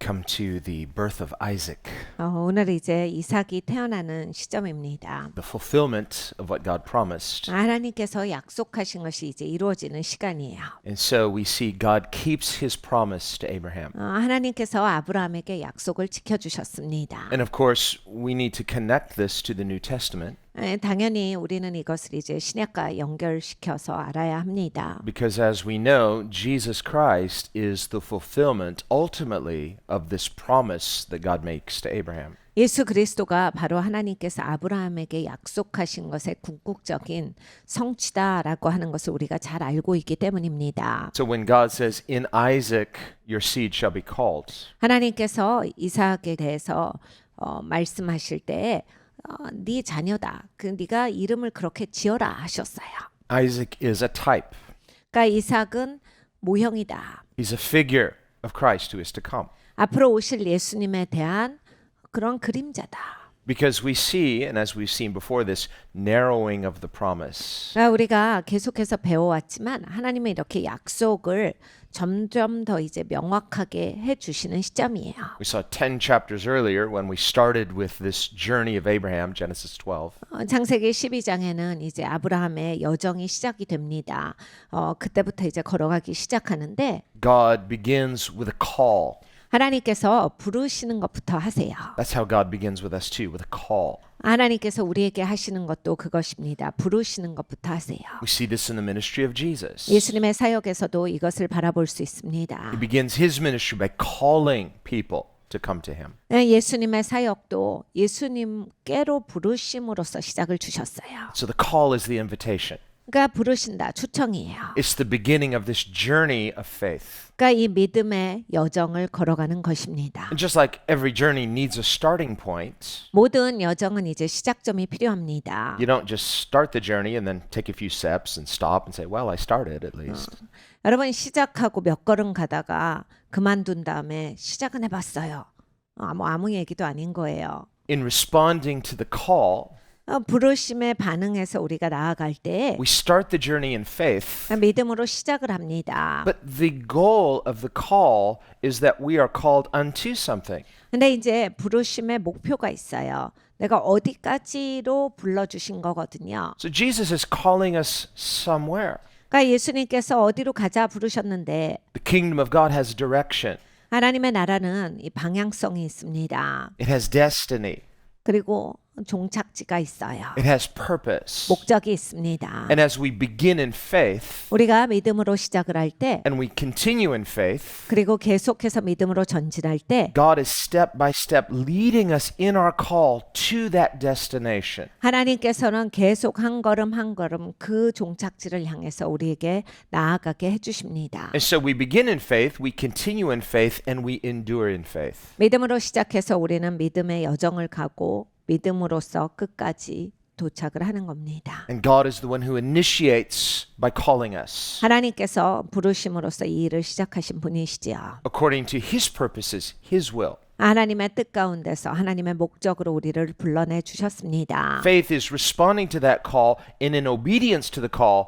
come to the birth of Isaac, 오늘 이제 이삭이 태어나는 시점입니다. the fulfillment of what God promised. 하나님께서 약속하신 것이 이제 이루어지는 시간이에요. And so we see God keeps his promise to Abraham. 하나님께서 아브라함에게 약속을 지켜주셨습니다. And of course, we need to connect this to the New Testament 당연히 우리는 이것을 이제 신약과 연결시켜서 알아야 합니다. because as we know, Jesus Christ is the fulfillment ultimately of this promise that God makes to Abraham. 예수 그리스도가 바로 하나님께서 아브라함에게 약속하신 것의 궁극적인 성취다라고 하는 것을 우리가 잘 알고 있기 때문입니다. So when God says, "In Isaac your seed shall be called," 하나님께서 이삭에 대해서 말씀하실 때 네 자녀다. 네가 이름을 그렇게 지어라 하셨어요. Isaac is a type. 그러니까 이삭은 모형이다. He's a figure of Christ who is to come. 앞으로 오실 예수님에 대한 그런 그림자다. Because we see, and as we've seen before this, narrowing of the promise. 그러니까 우리가 계속해서 배워왔지만 하나님은 이렇게 약속을 점점 더 이제 명확하게 해주시는 시점이에요. We saw 10 chapters earlier when we started with this journey of Abraham, Genesis 12. 창세기 12장에는 이제 아브라함의 여정이 시작이 됩니다. 그때부터 이제 걸어가기 시작하는데 God begins with a call. 하나님께서 부르시는 것부터 하세요. That's how God begins with us too, with a call. 하나님께서 우리에게 하시는 것도 그것입니다. 부르시는 것부터 하세요. We see this in the ministry of Jesus. 예수님의 사역에서도 이것을 바라볼 수 있습니다. He begins his ministry by calling people to come to him. 예수님의 사역도 예수님께로 부르심으로써 시작을 주셨어요. So the call is the invitation. 그러니까 부르신다, 초청이에요. It's the beginning of this journey of faith. 그러니까 이 믿음의 여정을 걸어가는 것입니다. And just like every journey needs a starting point, 모든 여정은 이제 시작점이 필요합니다. you don't just start the journey and then take a few steps and stop and say, well, I started at least. 여러분 시작하고 몇 걸음 가다가 그만둔 다음에 시작은 해봤어요. 아무 얘기도 아닌 거예요. In responding to the call, 부르심에 반응해서 우리가 나아갈 때 we start the journey in faith, 믿음으로 시작을 합니다. but the goal of the call is that we are called unto something. 근데 이제 부르심의 목표가 있어요. 내가 어디까지로 불러주신 거거든요. So Jesus is calling us somewhere. 그러니까 예수님께서 어디로 가자 부르셨는데 The kingdom of God has direction. 하나님의 나라는 이 방향성이 있습니다. It has destiny. 그리고 종착지가 있어요. It has purpose. 목적이 있습니다. And as we begin in faith 우리가 믿음으로 시작을 할 때 and we continue in faith, 그리고 계속해서 믿음으로 전진할 때 God is step by step leading us in our call to that destination. 하나님께서는 계속 한 걸음 한 걸음 그 종착지를 향해서 우리에게 나아가게 해주십니다. And so we begin in faith, we continue in faith, and we endure in faith. 믿음으로 시작해서 우리는 믿음의 여정을 가고 믿음으로써 끝까지 도착을 하는 겁니다. And God is the one who initiates by calling us 하나님께서 부르심으로써 이 일을 시작하신 분이시지요. according to His purposes, His will. 하나님의 뜻 가운데서 하나님의 목적으로 우리를 불러내 주셨습니다. Faith is responding to that call and in obedience to the call,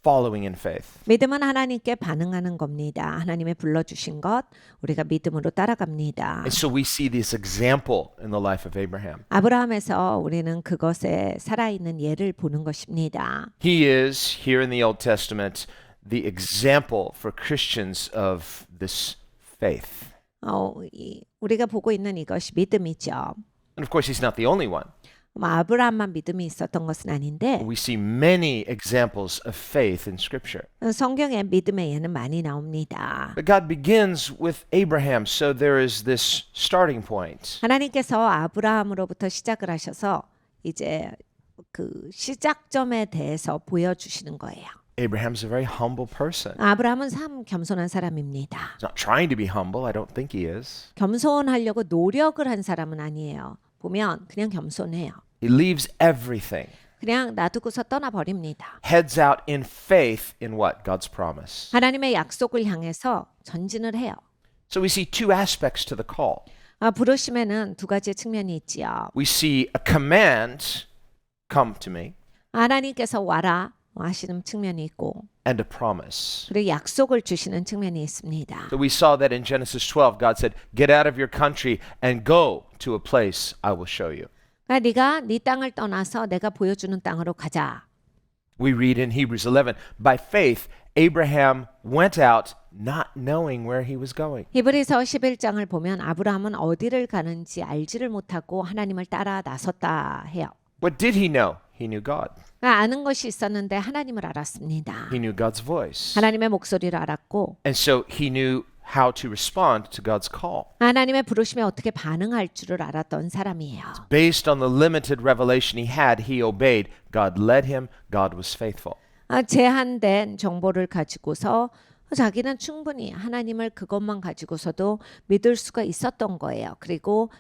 following in faith. 믿음은 하나님께 반응하는 겁니다. 하나님의 불러주신 것 우리가 믿음으로 따라갑니다. And so we see this example in the life of Abraham. 아브라함에서 우리는 그것에 살아있는 예를 보는 것입니다. He is, here in the Old Testament, the example for Christians of this faith. 우리가 보고 있는 이것이 믿음이죠. And of course, he's not the only one. 아브라함만 믿음이 있었던 것은 아닌데 We see many examples of faith in Scripture. 성경에 믿음의 예는 많이 나옵니다. But God begins with Abraham, so there is this starting point. 하나님께서 아브라함으로부터 시작을 하셔서 이제 그 시작점에 대해서 보여주시는 거예요. Abraham's a very humble person. 아브라함은 참 겸손한 사람입니다. He's not trying to be humble. I don't think he is. 겸손하려고 노력을 한 사람은 아니에요. 보면 그냥 겸손해요. He leaves everything, 그냥 놔두고서 떠나버립니다. heads out in faith in what? God's promise. 하나님의 약속을 향해서 전진을 해요. So we see two aspects to the call. 부르심에는 두 가지의 측면이 있지요. We see a command, come to me, 하나님께서 와라, 하시는 측면이 있고 and a promise. 그리고 약속을 주시는 측면이 있습니다. So we saw that in Genesis 12, God said, "Get out of your country and go to a place I will show you." 그러니까 네가 네 땅을 떠나서 내가 보여주는 땅으로 가자. We read in Hebrews 11, by faith Abraham went out not knowing where he was going. 히브리서 11장을 보면 아브라함은 어디를 가는지 알지를 못하고 하나님을 따라 나섰다 해요. What did he know? He knew God. 그러니까 아는 것이 있었는데 하나님을 알았습니다. He knew God's voice. 하나님의 목소리를 알았고 And so he knew how to respond to God's call. 하나님의 부르심에 어떻게 반응할 줄을 알았던 사람이에요. Based on the limited revelation he had, he obeyed. God led him. God was faithful. 제한된 정보를 가지고서 자기는 충분히 하나님을 그것만 가지고서도 믿을 수가 있었던 거예요. 그리고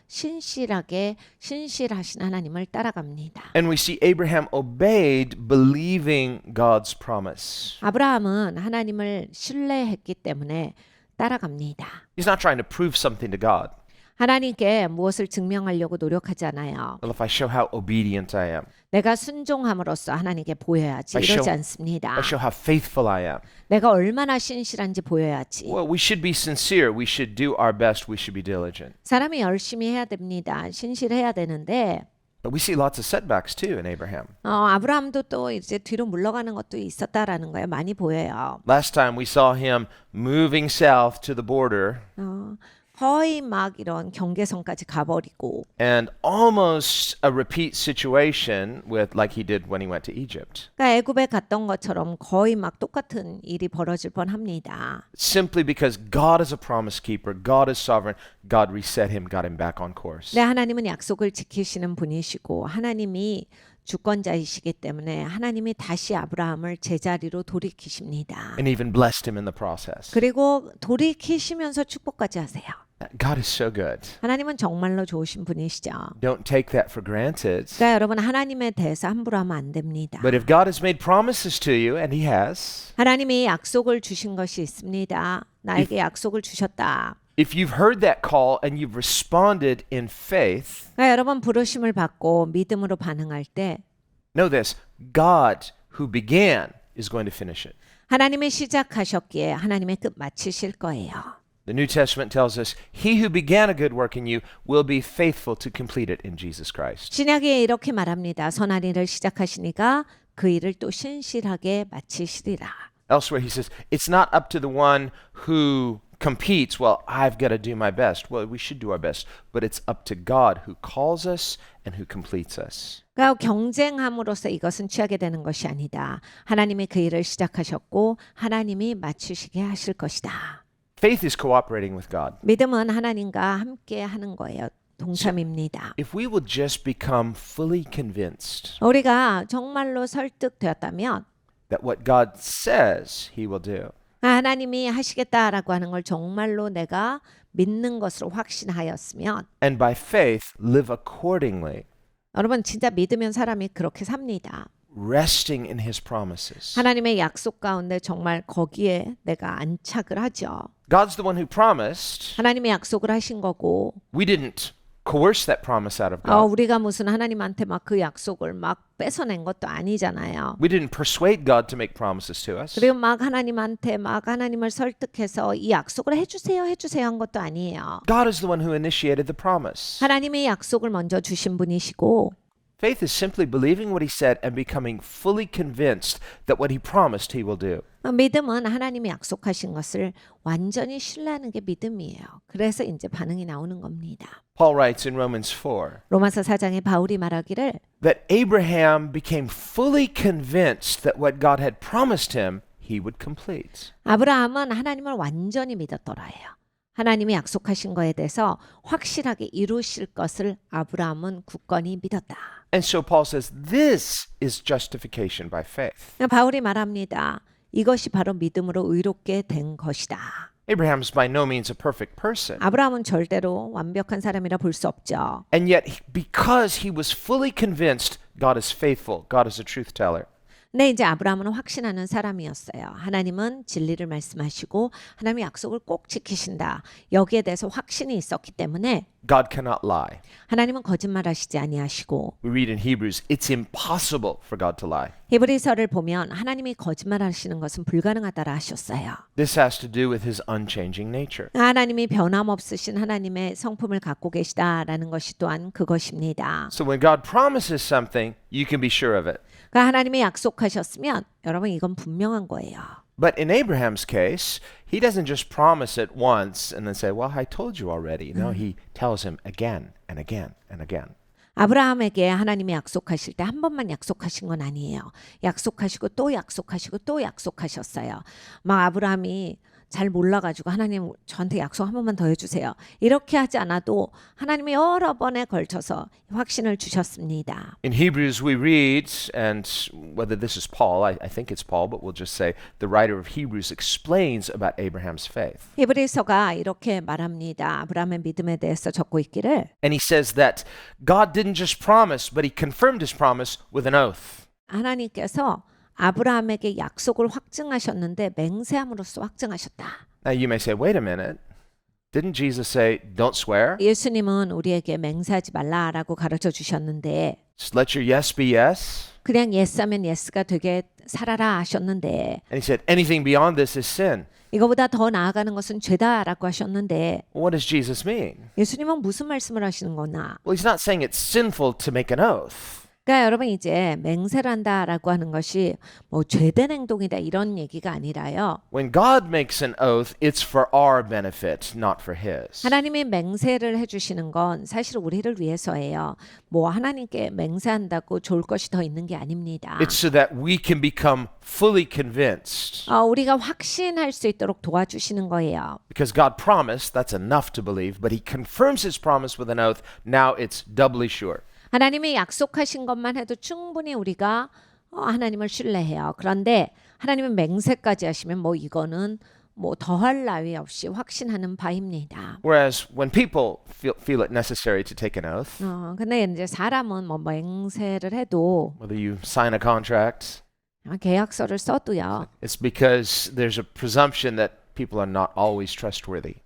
신실하신 하나님을 따라갑니다. And we see Abraham obeyed, believing God's promise. 아브라함은 하나님을 신뢰했기 때문에 따라갑니다. He's not trying to prove something to God. 하나님께 무엇을 증명하려고 노력하지 않아요. Well, if I show how obedient I am, 내가 순종함으로써 하나님께 보여야지 이러지 않습니다. if I show how faithful I am, 내가 얼마나 신실한지 보여야지. well, we should be sincere. We should do our best. We should be diligent. 사람이 열심히 해야 됩니다. 신실해야 되는데 But we see lots of setbacks too in Abraham. 아브라함도 또 이제 뒤로 물러가는 것도 있었다라는 거예요. 많이 보여요. Last time we saw him moving south to the border 거의 막 이런 경계선까지 가버리고 and almost a repeat situation with like he did when he went to Egypt. 그러니까 애굽에 갔던 것처럼 거의 막 똑같은 일이 벌어질 뻔합니다. Simply because God is a promise keeper, God is sovereign, God reset him, got him back on course. 네, 하나님은 약속을 지키시는 분이시고 하나님이 주권자이시기 때문에 하나님이 다시 아브라함을 제자리로 돌이키십니다. And even blessed him in the process. 그리고 돌이키시면서 축복까지 하세요. God is so good. 하나님은 정말로 좋으신 분이시죠. Don't take that for granted. 그러니까 여러분 하나님에 대해서 함부로 하면 안 됩니다. But if God has made promises to you, and he has, 하나님이 약속을 주신 것이 있습니다. 나에게 약속을 주셨다. if you've heard that call and you've responded in faith, 그러니까 여러분 부르심을 받고 믿음으로 반응할 때 know this, God who began is going to finish it. 하나님이 시작하셨기에 하나님의 끝 마치실 거예요. The New Testament tells us, he who began a good work in you will be faithful to complete it in Jesus Christ. 신약에 이렇게 말합니다. 선한 일을 시작하시니까 그 일을 또 신실하게 마치시리라. Elsewhere he says, it's not up to the one who competes, well, I've got to do my best. Well, we should do our best. But it's up to God who calls us and who completes us. 그러니까 경쟁함으로써 이것은 취하게 되는 것이 아니다. 하나님이 그 일을 시작하셨고 하나님이 마치시게 하실 것이다. Faith is cooperating with God. 믿음은 하나님과 함께 하는 거예요. 동참입니다. If we will just become fully convinced 우리가 정말로 설득되었다면 that what God says he will do, 하나님이 하시겠다라고 하는 걸 정말로 내가 믿는 것으로 확신하였으면 and by faith live accordingly, 여러분 진짜 믿으면 사람이 그렇게 삽니다. resting in his promises. 하나님의 약속 가운데 정말 거기에 내가 안착을 하죠. God's the one who promised. 하나님의 약속을 하신 거고 We didn't coerce that promise out of God. 우리가 무슨 하나님한테 막 그 약속을 막 뺏어낸 것도 아니잖아요. We didn't persuade God to make promises to us. 그리고 막 하나님한테 막 하나님을 설득해서 이 약속을 해주세요 한 것도 아니에요. God is the one who initiated the promise. 하나님이 약속을 먼저 주신 분이시고 Faith is simply believing what he said and becoming fully convinced that what he promised he will do. 믿음은 하나님이 약속하신 것을 완전히 신뢰하는 게 믿음이에요. 그래서 이제 반응이 나오는 겁니다. Paul writes in Romans 4 로마서 4장에 바울이 말하기를 that Abraham became fully convinced that what God had promised him, he would complete. 아브라함은 하나님을 완전히 믿었더라예요. 하나님이 약속하신 거에 대해서 확실하게 이루실 것을 아브라함은 굳건히 믿었다. And so Paul says, this is justification by faith. 바울이 말합니다. 이것이 바로 믿음으로 의롭게 된 것이다. Abraham is by no means a perfect person. 아브라함은 절대로 완벽한 사람이라 볼 수 없죠. And yet, because he was fully convinced God is faithful, God is a truth teller, 근데 이제 아브라함은 확신하는 사람이었어요. 하나님은 진리를 말씀하시고 하나님의 약속을 꼭 지키신다. 여기에 대해서 확신이 있었기 때문에 God cannot lie. 하나님은 거짓말하시지 아니하시고 We read in Hebrews, it's impossible for God to lie. 히브리서를 보면 하나님이 거짓말하시는 것은 불가능하다라 하셨어요. This has to do with his unchanging nature. 하나님이 변함없으신 하나님의 성품을 갖고 계시다라는 것이 또한 그것입니다. So when God promises something, you can be sure of it. 그러니까 하나님이 약속하셨으면 여러분 이건 분명한 거예요. But in Abraham's case, he doesn't just promise it once and then say, well, I told you already. No, he tells him again and again and again. 아브라함에게 하나님이 약속하실 때 한 번만 약속하신 건 아니에요. 약속하시고 또 약속하시고 또 약속하셨어요. 막 아브라함이 잘 몰라가지고 하나님 저한테 약속 한 번만 더 해주세요. 이렇게 하지 않아도 하나님이 여러 번에 걸쳐서 확신을 주셨습니다. In Hebrews, we read, and whether this is Paul, I think it's Paul, but we'll just say the writer of Hebrews explains about Abraham's faith. 히브리서가 이렇게 말합니다. 아브라함의 믿음에 대해서 적고 있기를 And he says that God didn't just promise, but he confirmed his promise with an oath. 하나님께서 아브라함에게 약속을 확증하셨는데 맹세함으로써 확증하셨다. Now you may say, wait a minute. Didn't Jesus say, don't swear? 예수님은 우리에게 맹세하지 말라라고 가르쳐 주셨는데 Just let your yes be yes. 그냥 예스하면 예스가 되게 살아라 하셨는데 And he said, anything beyond this is sin. 이거보다 더 나아가는 것은 죄다라고 하셨는데 Well, what does Jesus mean? 예수님은 무슨 말씀을 하시는 거나? Well, he's not saying it's sinful to make an oath. 그러니까 여러분 이제 맹세를 한다라고 하는 것이 뭐 죄된 행동이다 이런 얘기가 아니라요. When God makes an oath, it's for our benefit, not for his. 하나님이 맹세를 해주시는 건 사실 우리를 위해서예요. 뭐 하나님께 맹세한다고 좋을 것이 더 있는 게 아닙니다. It's so that we can become fully convinced. 우리가 확신할 수 있도록 도와주시는 거예요. Because God promised, that's enough to believe, but he confirms his promise with an oath. Now it's doubly sure. 하나님이 약속하신 것만 해도 충분히 우리가 하나님을 신뢰해요. 그런데 하나님은 맹세까지 하시면 뭐 이거는 뭐 더할 나위 없이 확신하는 바입니다. Whereas when people feel it necessary to take an oath, 근데 이제 사람은 뭐 맹세를 해도 whether you sign a contract, 계약서를 써도요. it's because there's a presumption that people are not always trustworthy.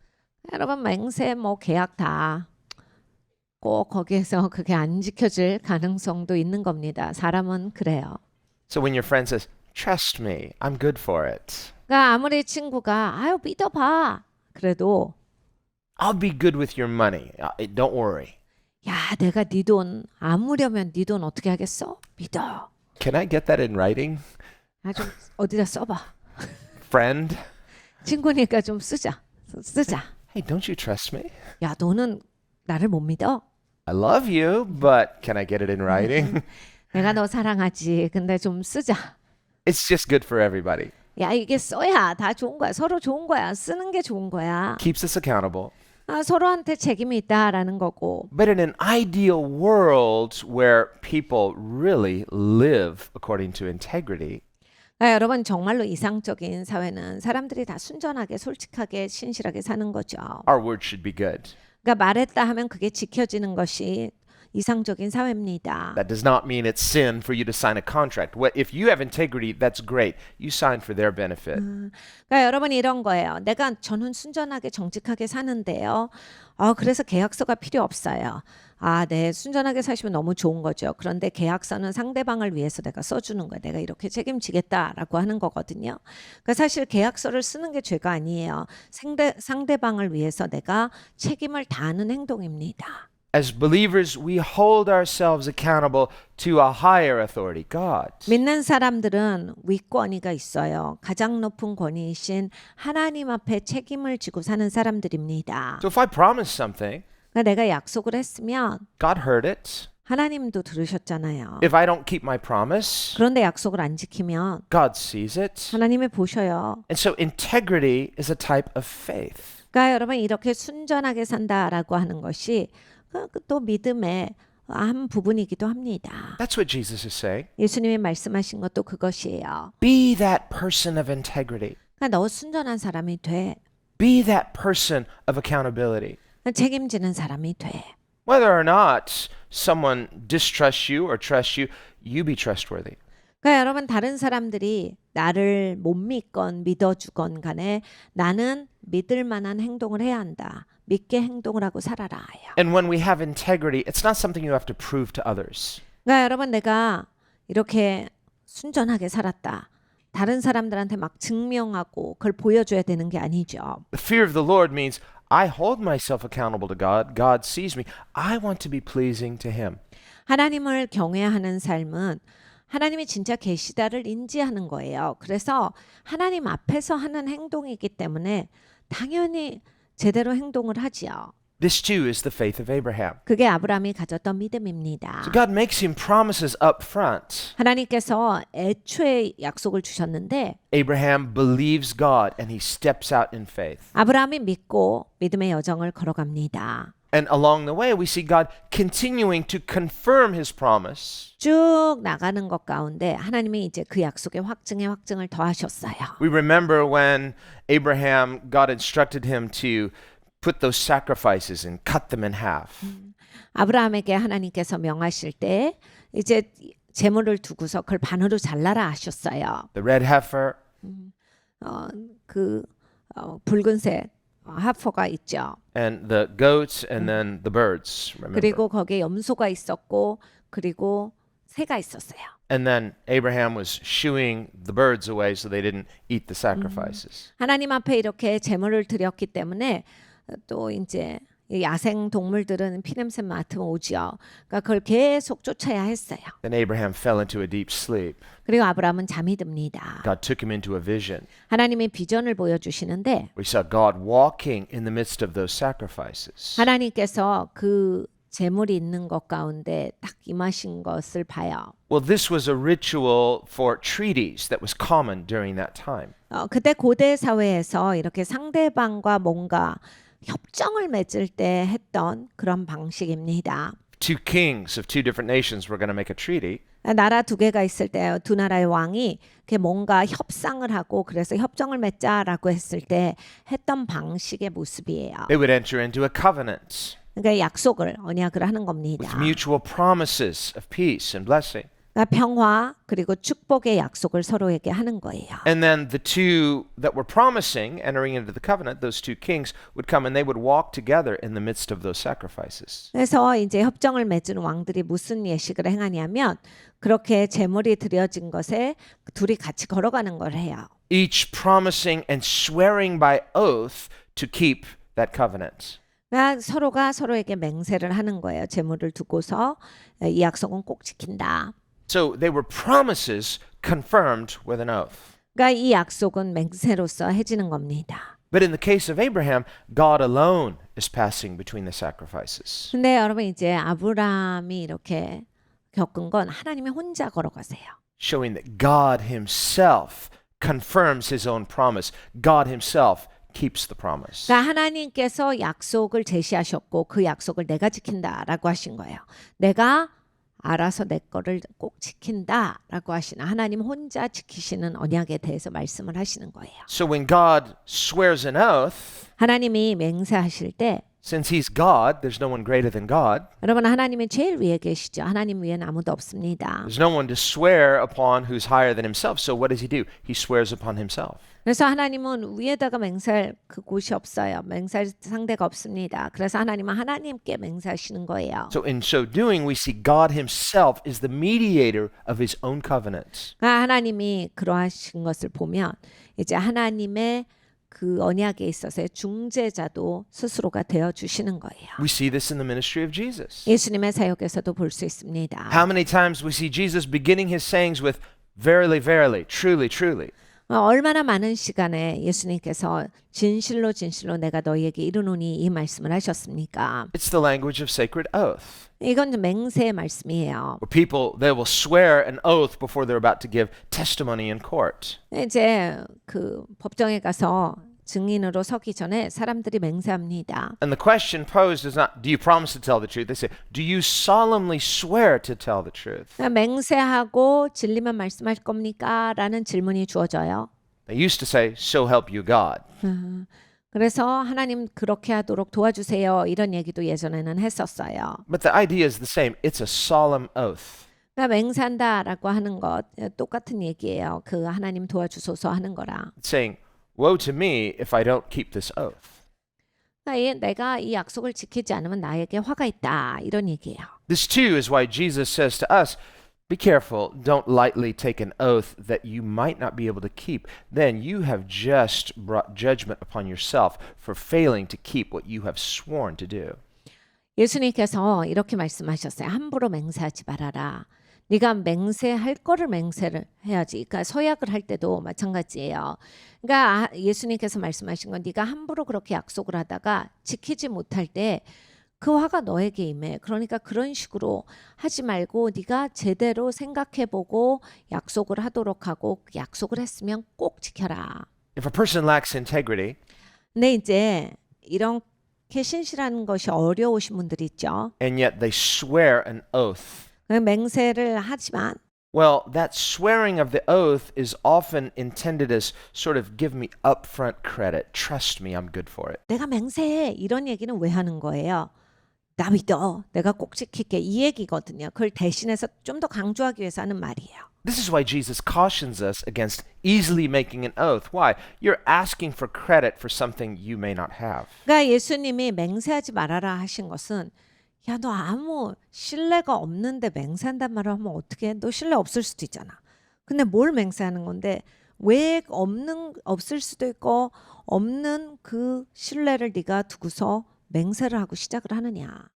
여러분 맹세 뭐 계약 다 꼭 거기에서 그게 안 지켜질 가능성도 있는 겁니다. 사람은 그래요. So when your friend says, trust me, I'm good for it. 그러니까 아무리 친구가 아유 믿어봐 그래도 I'll be good with your money. Don't worry. 야 내가 네 돈 아무려면 네 돈 어떻게 하겠어? 믿어. Can I get that in writing? 좀 어디다 써봐. Friend? 친구니까 좀 쓰자. Hey, don't you trust me? 야 너는 나를 못 믿어? I love you, but can I get it in writing? 내가 너 사랑하지. 근데 좀 쓰자. It's just good for everybody. 야 이게 써야 다 좋은 거야. 서로 좋은 거야. 쓰는 게 좋은 거야. Keeps us accountable. 서로한테 책임이 있다라는 거고. But in an ideal world where people really live according to integrity, 여러분 정말로 이상적인 사회는 사람들이 다 순전하게 솔직하게 신실하게 사는 거죠. our word should be good. 그러니까 말했다 하면 그게 지켜지는 것이 이상적인 사회입니다. That does not mean it's sin for you to sign a contract. If you have integrity, that's great. You sign for their benefit. 그러니까 여러분이 이런 거예요. 저는 순전하게 정직하게 사는데요. 그래서 계약서가 필요 없어요. 네, 순전하게 사시면 너무 좋은 거죠. 그런데 계약서는 상대방을 위해서 내가 써주는 거예요. 내가 이렇게 책임지겠다라고 하는 거거든요. 그러니까 사실 계약서를 쓰는 게 죄가 아니에요. 상대방을 위해서 내가 책임을 다하는 행동입니다. As believers, we hold ourselves accountable to a higher authority, God. 믿는 사람들은 윗권위가 있어요. 가장 높은 권위이신 하나님 앞에 책임을 지고 사는 사람들입니다. So if I promise something, 그러니까 내가 약속을 했으면 God heard it. 하나님도 들으셨잖아요. If I don't keep my promise, 그런데 약속을 안 지키면 God sees it. 하나님이 보셔요. And so integrity is a type of faith. 그러니까 여러분 이렇게 순전하게 산다라고 하는 것이 또 믿음의 한 부분이기도 합니다. That's what Jesus is saying. 예수님이 말씀하신 것도 그것이에요. Be that person of integrity. 그러니까 너 순전한 사람이 돼. Be that person of accountability. 책임지는 사람이 돼. Whether or not someone distrusts you or trusts you, you be trustworthy. 그러니까 여러분 다른 사람들이 나를 못 믿건 믿어주건 간에 나는 믿을 만한 행동을 해야 한다. 믿게 행동을 하고 살아라요. And when we have integrity, it's not something you have to prove to others. 그러니까 여러분 내가 이렇게 순전하게 살았다. 다른 사람들한테 막 증명하고 그걸 보여줘야 되는 게 아니죠. The fear of the Lord means I hold myself accountable to God. God sees me. I want to be pleasing to Him. 하나님을 경외하는 삶은 하나님이 진짜 계시다를 인지하는 거예요. 그래서 하나님 앞에서 하는 행동이기 때문에 당연히 제대로 행동을 하지요. This too is the faith of Abraham. 그게 아브라함이 가졌던 믿음입니다. So God makes him promises up front. 하나님께서 애초에 약속을 주셨는데 Abraham believes God and he steps out in faith. 아브라함이 믿고 믿음의 여정을 걸어갑니다. And along the way, we see God continuing to confirm his promise. 쭉 나가는 것 가운데 하나님이 이제 그 약속의 확증을 더하셨어요. We remember when Abraham, God instructed him to put those sacrifices and cut them in half. 아브라함에게 하나님께서 명하실 때 이제 제물을 두고서 그걸 반으로 잘라라 하셨어요. The red heifer 붉은색 하퍼가 있죠. and the goats and then the birds. Remember? 그리고 거기에 염소가 있었고 그리고 새가 있었어요. And then Abraham was shooing the birds away so they didn't eat the sacrifices. 하나님 앞에 이렇게 제물을 드렸기 때문에 또 이제 이 야생 동물들은 피냄새 맡으면 오지요. 그러니까 그걸 계속 쫓아야 했어요. Then Abraham fell into a deep sleep. 그리고 아브라함은 잠이 듭니다. God took him into a vision. 하나님이 비전을 보여주시는데 We saw God walking in the midst of those sacrifices. 하나님께서 그 제물이 있는 것 가운데 딱 임하신 것을 봐요. Well, this was a ritual for treaties that was common during that time. 그때 고대 사회에서 이렇게 상대방과 뭔가 협정을 맺을 때 했던 그런 방식입니다. Two kings of two different nations were going to make a treaty. 나라 두 개가 있을 때 두 나라의 왕이 뭔가 협상을 하고 그래서 협정을 맺자라고 했을 때 했던 방식의 모습이에요. They would enter into a covenant 그러니까 약속을 언약을 하는 겁니다. with mutual promises of peace and blessing. 그러니까 평화 그리고 축복의 약속을 서로에게 하는 거예요. And then the two that were promising, entering into the covenant, those two kings would come and they would walk together in the midst of those sacrifices. 그래서 이제 협정을 맺은 왕들이 무슨 예식을 행하냐면 그렇게 제물이 드려진 것에 둘이 같이 걸어가는 걸 해요. Each promising and swearing by oath to keep that covenant. 그러니까 서로가 서로에게 맹세를 하는 거예요. 제물을 두고서 이 약속은 꼭 지킨다. So they were promises confirmed with an oath. 그러니까 이 약속은 맹세로서 해지는 겁니다. But in the case of Abraham, God alone is passing between the sacrifices. 근데 여러분 이제 아브라함이 이렇게 겪은 건 하나님이 혼자 걸어가세요. Showing that God himself confirms his own promise. God himself keeps the promise. 그러니까 하나님께서 약속을 제시하셨고 그 약속을 내가 지킨다라고 하신 거예요. 내가 알아서 내 거를 꼭 지킨다라고 하시는 하나님 혼자 지키시는 언약에 대해서 말씀을 하시는 거예요. So when God swears an oath, 하나님이 맹세하실 때 since he's God, there's no one greater than God. 여러분 하나님이 제일 위에 계시죠. 하나님 위에는 아무도 없습니다. There's no one to swear upon who's higher than himself. So what does he do? He swears upon himself. 그래서 하나님은 위에다가 맹세할 그 곳이 없어요. 맹세할 상대가 없습니다. 그래서 하나님은 하나님께 맹세하시는 거예요. So in so doing, we see God himself is the mediator of his own covenant. 그러니까 하나님이 그러하신 것을 보면 이제 하나님의 그 언약에 있어서의 중재자도 스스로가 되어 주시는 거예요. We see this in the ministry of Jesus. 예수님의 사역에서도 볼 수 있습니다. How many times we see Jesus beginning his sayings with verily, verily, truly, truly. 얼마나 많은 시간에 예수님께서 진실로 진실로 내가 너희에게 이르노니 이 말씀을 하셨습니까? It's the language of sacred oath. 이건 맹세의 말씀이에요. Where people, they will swear an oath before they're about to give testimony in court. 이제 그 법정에 가서 증인으로 서기 전에 사람들이 맹세합니다. And the question posed is not, do you promise to tell the truth? They say, do you solemnly swear to tell the truth? 맹세하고 진리만 말씀할 겁니까? 라는 질문이 주어져요. They used to say, so help you God. 그래서 하나님 그렇게 하도록 도와주세요. 이런 얘기도 예전에는 했었어요. But the idea is the same. It's a solemn oath. 그러니까 맹세한다라고 하는 것 똑같은 얘기예요. 그 하나님 도와주소서 하는 거랑. saying, woe to me if I don't keep this oath. 그러니까 내가 이 약속을 지키지 않으면 나에게 화가 있다 이런 얘기예요. This too is why Jesus says to us, be careful, don't lightly take an oath that you might not be able to keep. Then you have just brought judgment upon yourself for failing to keep what you have sworn to do. 예수님께서 이렇게 말씀하셨어요. 함부로 맹세하지 말아라. 네가 맹세할 거를 맹세를 해야지. 그러니까 서약을 할 때도 마찬가지예요. 그러니까 예수님께서 말씀하신 건 네가 함부로 그렇게 약속을 하다가 지키지 못할 때 그 화가 너에게 임해. 그러니까 그런 식으로 하지 말고 네가 제대로 생각해보고 약속을 하도록 하고 그 약속을 했으면 꼭 지켜라. If a person lacks integrity, 근데 이제 이렇게 신실한 것이 어려우신 분들이 있죠. and yet they swear an oath, 그 맹세를 하지만 well, that swearing of the oath is often intended as sort of give me upfront credit. Trust me, I'm good for it. 내가 맹세해 이런 얘기는 왜 하는 거예요? 나 믿어. 내가 꼭 지킬게. 이 얘기거든요. 그걸 대신해서 좀 더 강조하기 위해서 하는 말이에요. This is why Jesus cautions us against easily making an oath. Why? You're asking for credit for something you may not have. 그러니까 예수님이 맹세하지 말아라 하신 것은 야, 너 아무 신뢰가 없는데 맹세한단 말을 하면 어떻게? 너 신뢰 없을 수도 있잖아. 근데 뭘 맹세하는 건데 왜 없을 수도 있고 없는 그 신뢰를 네가 두고서 맹세를 하고 시작을 하느냐.